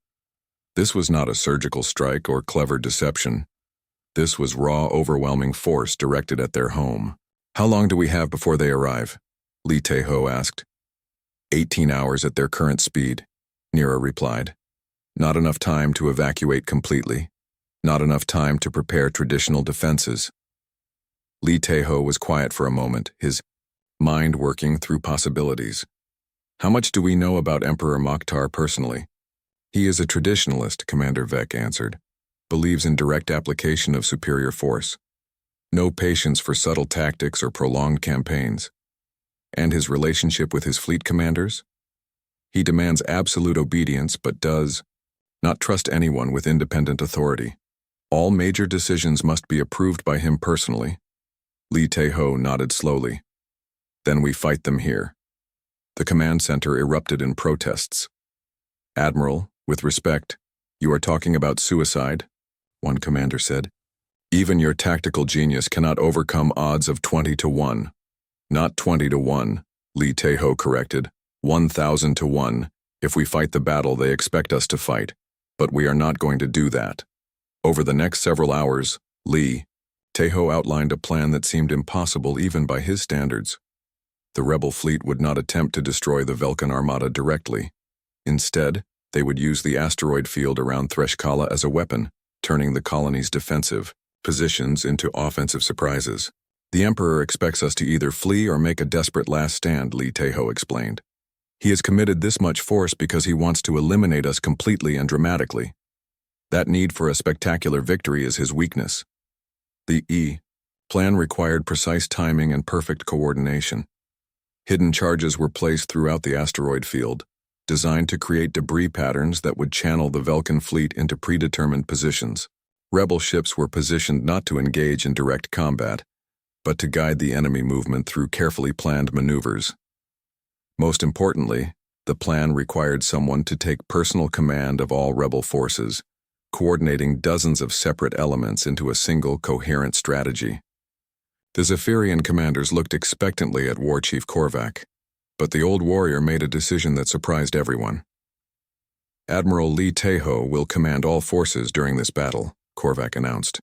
This was not a surgical strike or clever deception. This was raw, overwhelming force directed at their home. "How long do we have before they arrive?" Lee Tae-ho asked. 18 hours at their current speed, Nira replied. Not enough time to evacuate completely. Not enough time to prepare traditional defenses. Lee Tae-ho was quiet for a moment, his mind working through possibilities. "How much do we know about Emperor Mokhtar personally?" "He is a traditionalist," Commander Vec answered. "Believes in direct application of superior force. No patience for subtle tactics or prolonged campaigns. And his relationship with his fleet commanders? He demands absolute obedience but does not trust anyone with independent authority. All major decisions must be approved by him personally." Lee Tae-ho nodded slowly. "Then we fight them here." The command center erupted in protests. "Admiral, with respect, you are talking about suicide," one commander said. "Even your tactical genius cannot overcome odds of 20 to 1. Not 20 to 1, Lee Tae-ho corrected. 1,000 to 1. If we fight the battle they expect us to fight. But we are not going to do that." Over the next several hours, Lee Tae-ho outlined a plan that seemed impossible even by his standards. The rebel fleet would not attempt to destroy the Velkan Armada directly. Instead, they would use the asteroid field around Threshkala as a weapon, turning the colony's defensive positions into offensive surprises. "The Emperor expects us to either flee or make a desperate last stand," Lee Tae-ho explained. "He has committed this much force because he wants to eliminate us completely and dramatically. That need for a spectacular victory is his weakness." The plan required precise timing and perfect coordination. Hidden charges were placed throughout the asteroid field, designed to create debris patterns that would channel the Velkan fleet into predetermined positions. Rebel ships were positioned not to engage in direct combat, but to guide the enemy movement through carefully planned maneuvers. Most importantly, the plan required someone to take personal command of all rebel forces, coordinating dozens of separate elements into a single coherent strategy. The Zephyrian commanders looked expectantly at War Chief Korvac, but the old warrior made a decision that surprised everyone. "Admiral Lee Tae-ho will command all forces during this battle," Korvac announced.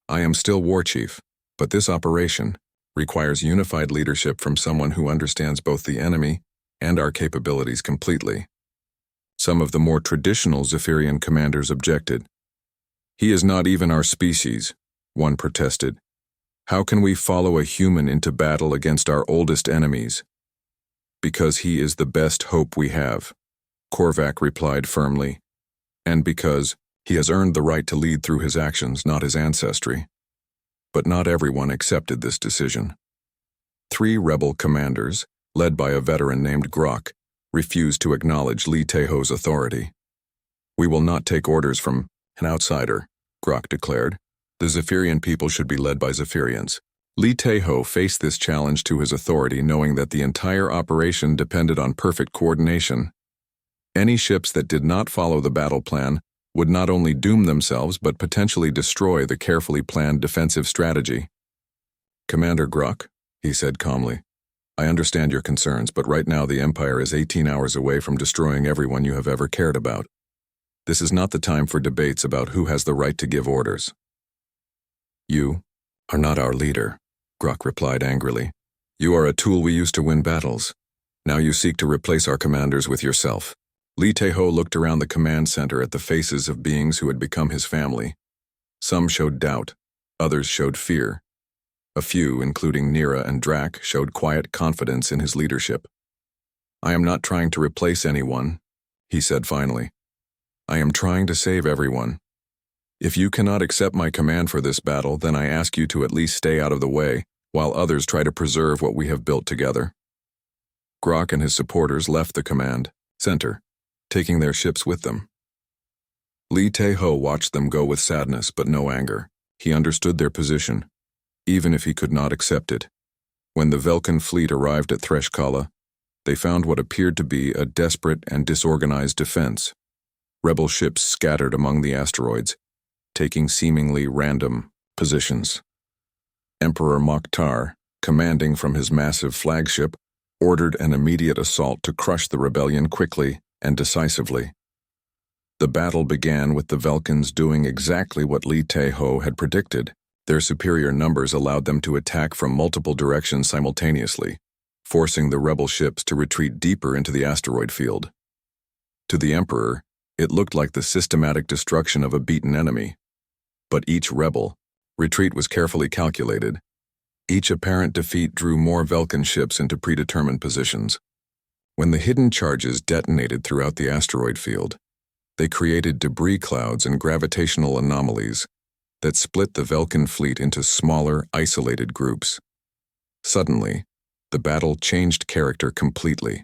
"I am still War Chief, but this operation requires unified leadership from someone who understands both the enemy and our capabilities completely." Some of the more traditional Zephyrian commanders objected. "He is not even our species," one protested. "How can we follow a human into battle against our oldest enemies?" "Because he is the best hope we have," Korvac replied firmly. "And because he has earned the right to lead through his actions, not his ancestry." But not everyone accepted this decision. 3 rebel commanders, led by a veteran named Grok, refused to acknowledge Lee Tae-ho's authority. "We will not take orders from an outsider," Grok declared. "The Zephyrian people should be led by Zephyrians." Lee Tae-ho faced this challenge to his authority, knowing that the entire operation depended on perfect coordination. Any ships that did not follow the battle plan would not only doom themselves but potentially destroy the carefully planned defensive strategy. "Commander Grok," he said calmly, "I understand your concerns, but right now the Empire is 18 hours away from destroying everyone you have ever cared about. This is not the time for debates about who has the right to give orders." "You are not our leader," Grok replied angrily. "You are a tool we use to win battles. Now you seek to replace our commanders with yourself." Lee Tae-ho looked around the command center at the faces of beings who had become his family. Some showed doubt, others showed fear. A few, including Nira and Drac, showed quiet confidence in his leadership. "I am not trying to replace anyone," he said finally. "I am trying to save everyone. If you cannot accept my command for this battle, then I ask you to at least stay out of the way, while others try to preserve what we have built together." Grok and his supporters left the command center, taking their ships with them. Lee Tae-ho watched them go with sadness but no anger. He understood their position, even if he could not accept it. When the Velkan fleet arrived at Threshkala, they found what appeared to be a desperate and disorganized defense. Rebel ships scattered among the asteroids, taking seemingly random positions. Emperor Mokhtar, commanding from his massive flagship, ordered an immediate assault to crush the rebellion quickly and decisively. The battle began with the Velkans doing exactly what Li Tae-ho had predicted. Their superior numbers allowed them to attack from multiple directions simultaneously, forcing the rebel ships to retreat deeper into the asteroid field. To the Emperor, it looked like the systematic destruction of a beaten enemy. But each rebel retreat was carefully calculated. Each apparent defeat drew more Velkan ships into predetermined positions. When the hidden charges detonated throughout the asteroid field, they created debris clouds and gravitational anomalies that split the Velkan fleet into smaller, isolated groups. Suddenly, the battle changed character completely.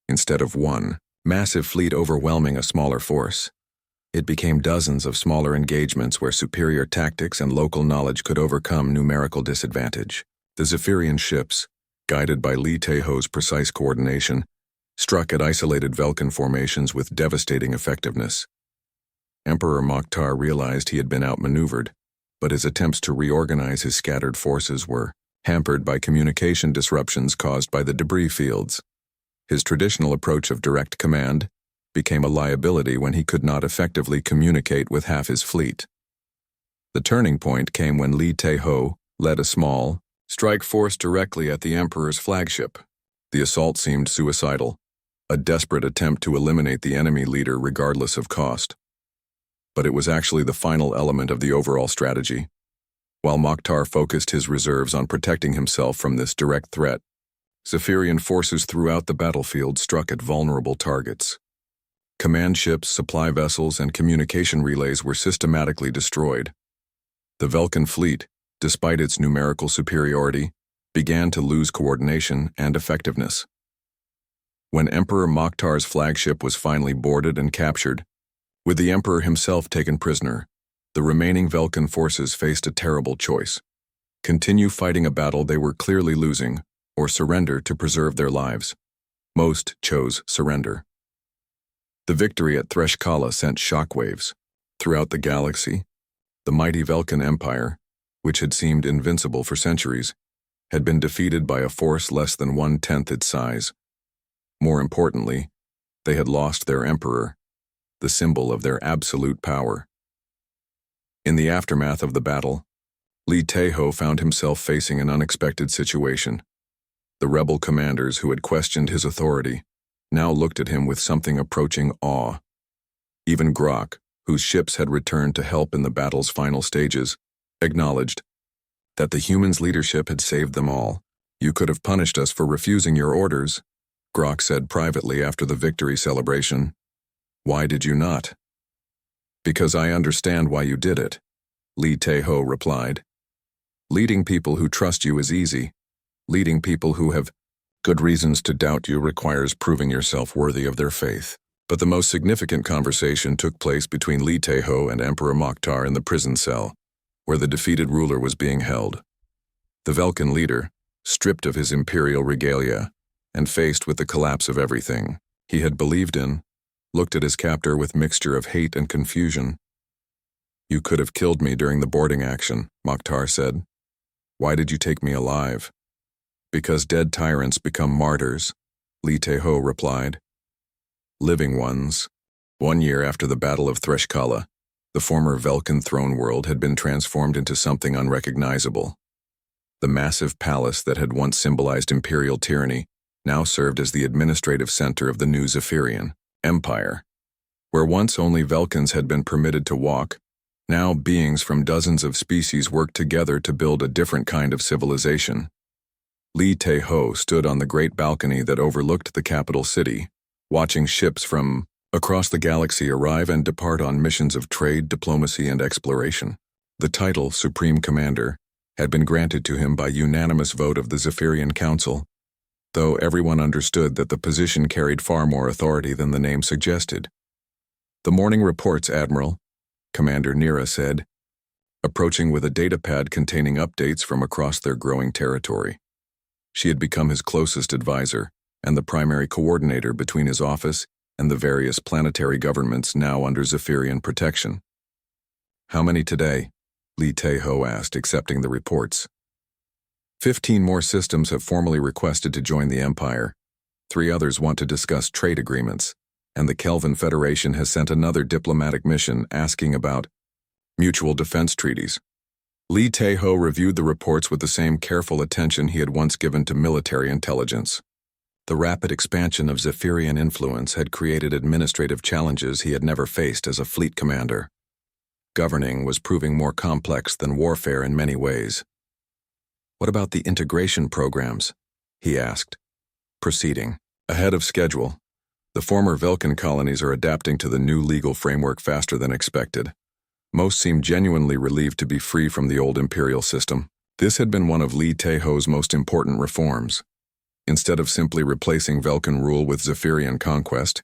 Instead of one massive fleet overwhelming a smaller force, it became dozens of smaller engagements where superior tactics and local knowledge could overcome numerical disadvantage. The Zephyrian ships, guided by Li Tae-ho's precise coordination, struck at isolated Velkan formations with devastating effectiveness. Emperor Mokhtar realized he had been outmaneuvered, but his attempts to reorganize his scattered forces were hampered by communication disruptions caused by the debris fields. His traditional approach of direct command became a liability when he could not effectively communicate with half his fleet. The turning point came when Li Tae-ho led a small strike force directly at the Emperor's flagship. The assault seemed suicidal, a desperate attempt to eliminate the enemy leader regardless of cost. But it was actually the final element of the overall strategy. While Mokhtar focused his reserves on protecting himself from this direct threat, Zephyrian forces throughout the battlefield struck at vulnerable targets. Command ships, supply vessels, and communication relays were systematically destroyed. The Velkan fleet, despite its numerical superiority, began to lose coordination and effectiveness. When Emperor Mokhtar's flagship was finally boarded and captured, with the Emperor himself taken prisoner, the remaining Velkan forces faced a terrible choice: continue fighting a battle they were clearly losing, or surrender to preserve their lives. Most chose surrender. The victory at Threshkala sent shockwaves throughout the galaxy. The mighty Velkan Empire, which had seemed invincible for centuries, had been defeated by a force less than 1/10 its size. More importantly, they had lost their emperor, the symbol of their absolute power. In the aftermath of the battle, Li Tae-ho found himself facing an unexpected situation. The rebel commanders who had questioned his authority now looked at him with something approaching awe. Even Grok, whose ships had returned to help in the battle's final stages, acknowledged that the humans' leadership had saved them all. "You could have punished us for refusing your orders," Grok said privately after the victory celebration. "Why did you not?" "Because I understand why you did it," Li Tae-ho replied. "Leading people who trust you is easy. Leading people who have good reasons to doubt you requires proving yourself worthy of their faith." But the most significant conversation took place between Li Tae-ho and Emperor Mokhtar in the prison cell, where the defeated ruler was being held. The Velkan leader, stripped of his imperial regalia and faced with the collapse of everything he had believed in, looked at his captor with mixture of hate and confusion. "You could have killed me during the boarding action," Mokhtar said. "Why did you take me alive?" "Because dead tyrants become martyrs," Li Tae-ho replied. Living ones. 1 year after the Battle of Threshkala, the former Velkan throne world had been transformed into something unrecognizable. The massive palace that had once symbolized imperial tyranny now served as the administrative center of the new Zephyrian Empire. Where once only Velkans had been permitted to walk, now beings from dozens of species worked together to build a different kind of civilization. Li Tae-ho stood on the great balcony that overlooked the capital city, watching ships from across the galaxy arrive and depart on missions of trade, diplomacy, and exploration. The title, Supreme Commander, had been granted to him by unanimous vote of the Zephyrian Council, though everyone understood that the position carried far more authority than the name suggested. "The morning reports, Admiral," Commander Nira said, approaching with a datapad containing updates from across their growing territory. She had become his closest advisor and the primary coordinator between his office and the various planetary governments now under Zephyrian protection. "How many today?" Li Tae-ho asked, accepting the reports. 15 more systems have formally requested to join the Empire. 3 others want to discuss trade agreements, and the Kelvin Federation has sent another diplomatic mission asking about mutual defense treaties. Lee Tae-ho reviewed the reports with the same careful attention he had once given to military intelligence. The rapid expansion of Zephyrian influence had created administrative challenges he had never faced as a fleet commander. Governing was proving more complex than warfare in many ways. "What about the integration programs?" he asked. Proceeding ahead of schedule. The former Velkin colonies are adapting to the new legal framework faster than expected. Most seem genuinely relieved to be free from the old imperial system. This had been one of Lee Tae-ho's most important reforms. Instead of simply replacing Velkin rule with Zephyrian conquest,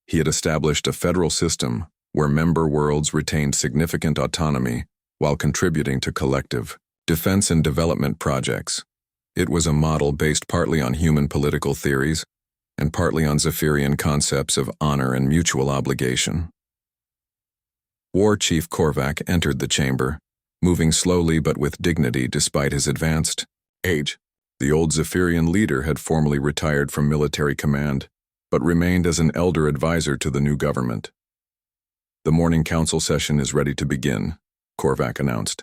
he had established a federal system where member worlds retained significant autonomy while contributing to collective defense and development projects. It was a model based partly on human political theories and partly on Zephyrian concepts of honor and mutual obligation. War Chief Korvac entered the chamber, moving slowly but with dignity despite his advanced age. The old Zephyrian leader had formally retired from military command, but remained as an elder advisor to the new government. "The morning council session is ready to begin," Korvac announced.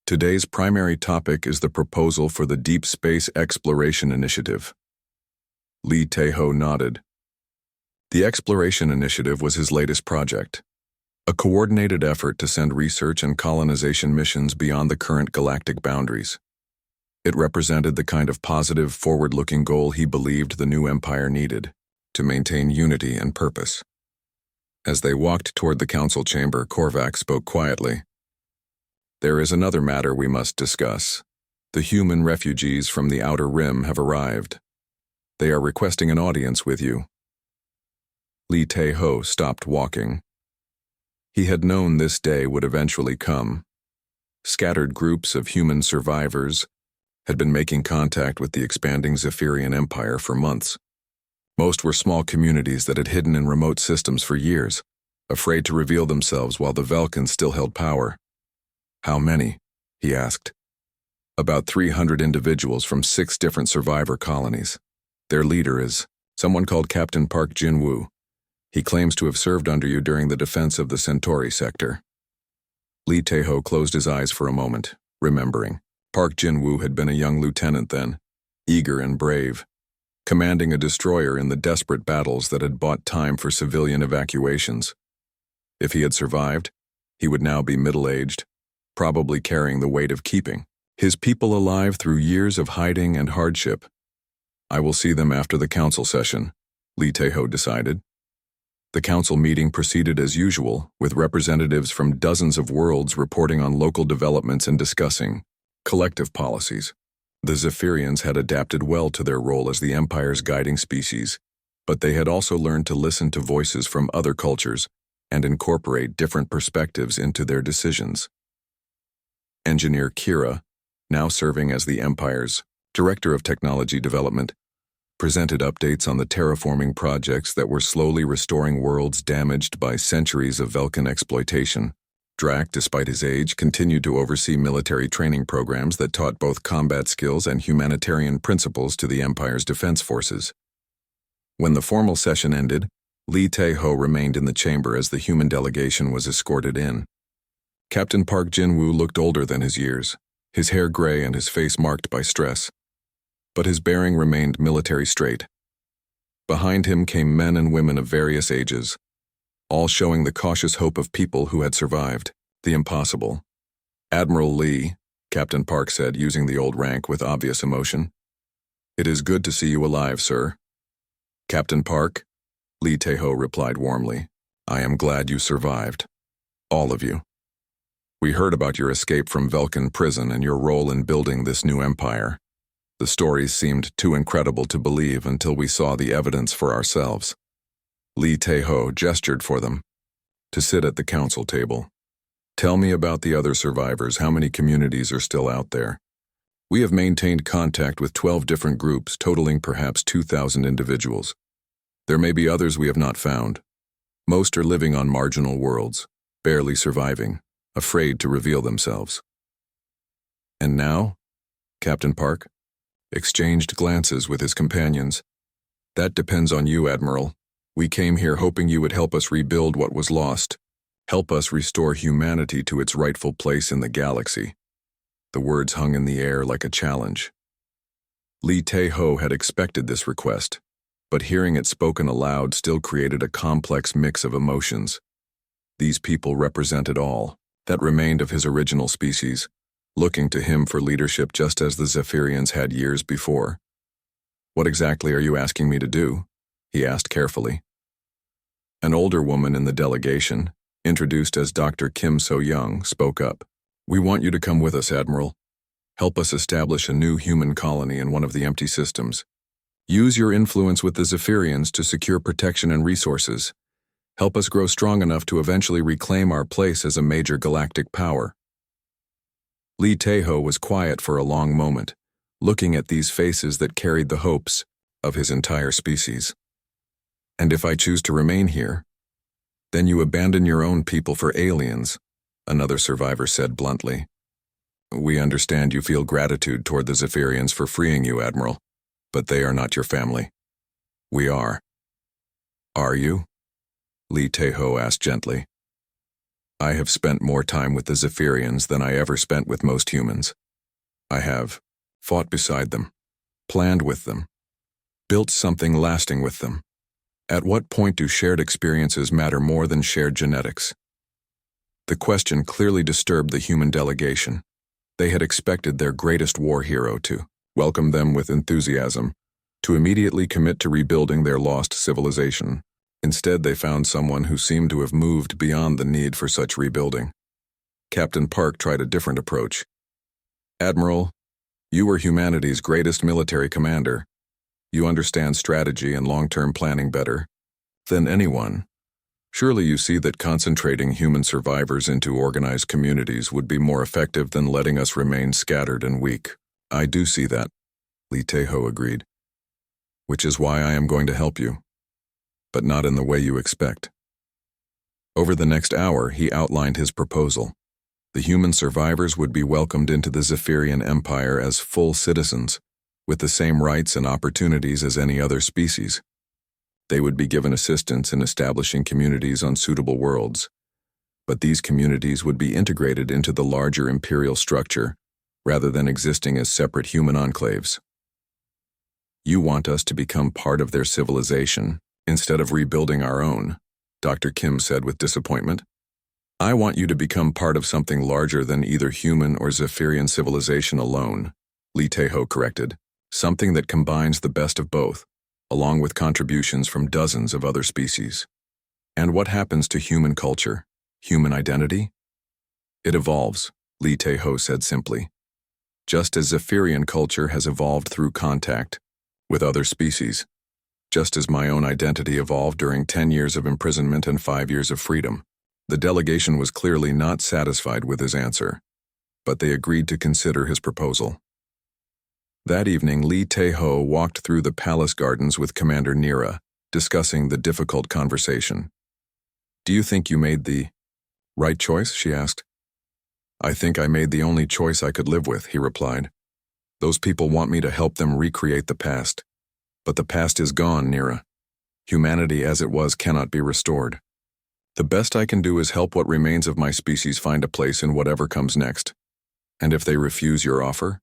"Today's primary topic is the proposal for the Deep Space Exploration Initiative." Lee Tae-ho nodded. The Exploration Initiative was his latest project, a coordinated effort to send research and colonization missions beyond the current galactic boundaries. It represented the kind of positive, forward-looking goal he believed the new empire needed to maintain unity and purpose. As they walked toward the council chamber, Korvac spoke quietly. "There is another matter we must discuss. The human refugees from the Outer Rim have arrived. They are requesting an audience with you." Lee Tae-ho stopped walking. He had known this day would eventually come. Scattered groups of human survivors had been making contact with the expanding Zephyrian Empire for months. Most were small communities that had hidden in remote systems for years, afraid to reveal themselves while the Velkins still held power. "How many?" he asked. "About 300 individuals from 6 different survivor colonies. Their leader is someone called Captain Park Jin-woo. He claims to have served under you during the defense of the Centauri sector." Lee Tae-ho closed his eyes for a moment, remembering. Park Jin-woo had been a young lieutenant then, eager and brave, commanding a destroyer in the desperate battles that had bought time for civilian evacuations. If he had survived, he would now be middle-aged, probably carrying the weight of keeping his people alive through years of hiding and hardship. "I will see them after the council session," Lee Tae-ho decided. The council meeting proceeded as usual, with representatives from dozens of worlds reporting on local developments and discussing collective policies. The Zephyrians had adapted well to their role as the Empire's guiding species, but they had also learned to listen to voices from other cultures and incorporate different perspectives into their decisions. Engineer Kira, now serving as the Empire's Director of Technology Development, presented updates on the terraforming projects that were slowly restoring worlds damaged by centuries of Velkin exploitation. Drac, despite his age, continued to oversee military training programs that taught both combat skills and humanitarian principles to the Empire's defense forces. When the formal session ended, Lee Tae-ho remained in the chamber as the human delegation was escorted in. Captain Park Jin-woo looked older than his years, his hair gray and his face marked by stress. But his bearing remained military straight. Behind him came men and women of various ages, all showing the cautious hope of people who had survived the impossible. "Admiral Lee," Captain Park said, using the old rank with obvious emotion. "It is good to see you alive, sir." "Captain Park," Lee Tae-ho replied warmly, "I am glad you survived. All of you. We heard about your escape from Velkin prison and your role in building this new empire. The stories seemed too incredible to believe until we saw the evidence for ourselves." Lee Tae-ho gestured for them to sit at the council table. "Tell me about the other survivors. How many communities are still out there?" "We have maintained contact with 12 different groups, totaling perhaps 2,000 individuals. There may be others we have not found. Most are living on marginal worlds, barely surviving, afraid to reveal themselves." "And now?" Captain Park exchanged glances with his companions. That depends on you, Admiral. We came here hoping you would help us rebuild what was lost. Help us restore humanity to its rightful place in the galaxy. The words hung in the air like a challenge. Lee Tae-ho had expected this request, but hearing it spoken aloud still created a complex mix of emotions. These people represented all that remained of his original species, looking to him for leadership just as the Zephyrians had years before. What exactly are you asking me to do? He asked carefully. An older woman in the delegation, introduced as Dr. Kim So-young, spoke up. We want you to come with us, Admiral. Help us establish a new human colony in one of the empty systems. Use your influence with the Zephyrians to secure protection and resources. Help us grow strong enough to eventually reclaim our place as a major galactic power. Lee Tae-ho was quiet for a long moment, looking at these faces that carried the hopes of his entire species. And if I choose to remain here, then you abandon your own people for aliens, another survivor said bluntly. We understand you feel gratitude toward the Zephyrians for freeing you, Admiral, but they are not your family. We are. Are you? Lee Tae-ho asked gently. I have spent more time with the Zephyrians than I ever spent with most humans. I have fought beside them, planned with them, built something lasting with them. At what point do shared experiences matter more than shared genetics? The question clearly disturbed the human delegation. They had expected their greatest war hero to welcome them with enthusiasm, to immediately commit to rebuilding their lost civilization. Instead, they found someone who seemed to have moved beyond the need for such rebuilding. Captain Park tried a different approach. Admiral, you were humanity's greatest military commander. You understand strategy and long-term planning better than anyone. Surely you see that concentrating human survivors into organized communities would be more effective than letting us remain scattered and weak. I do see that, Lee Tae-ho agreed. Which is why I am going to help you, but not in the way you expect. Over the next hour, he outlined his proposal. The human survivors would be welcomed into the Zephyrian Empire as full citizens, with the same rights and opportunities as any other species. They would be given assistance in establishing communities on suitable worlds, but these communities would be integrated into the larger imperial structure rather than existing as separate human enclaves. You want us to become part of their civilization instead of rebuilding our own, Dr. Kim said with disappointment. I want you to become part of something larger than either human or Zephyrian civilization alone, Lee Tae-ho corrected, something that combines the best of both, along with contributions from dozens of other species. And what happens to human culture, human identity? It evolves, Lee Tae-ho said simply. Just as Zephyrian culture has evolved through contact with other species, just as my own identity evolved during 10 years of imprisonment and 5 years of freedom. The delegation was clearly not satisfied with his answer, but they agreed to consider his proposal. That evening, Lee Tae-ho walked through the palace gardens with Commander Nira, discussing the difficult conversation. Do you think you made the right choice? She asked. I think I made the only choice I could live with, he replied. Those people want me to help them recreate the past. But the past is gone, Nira. Humanity as it was cannot be restored. The best I can do is help what remains of my species find a place in whatever comes next. And if they refuse your offer,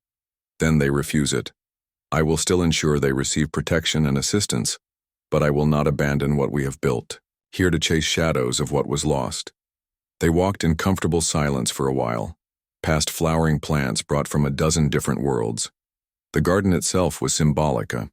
then they refuse it. I will still ensure they receive protection and assistance, but I will not abandon what we have built, here to chase shadows of what was lost. They walked in comfortable silence for a while, past flowering plants brought from a dozen different worlds. The garden itself was symbolic, a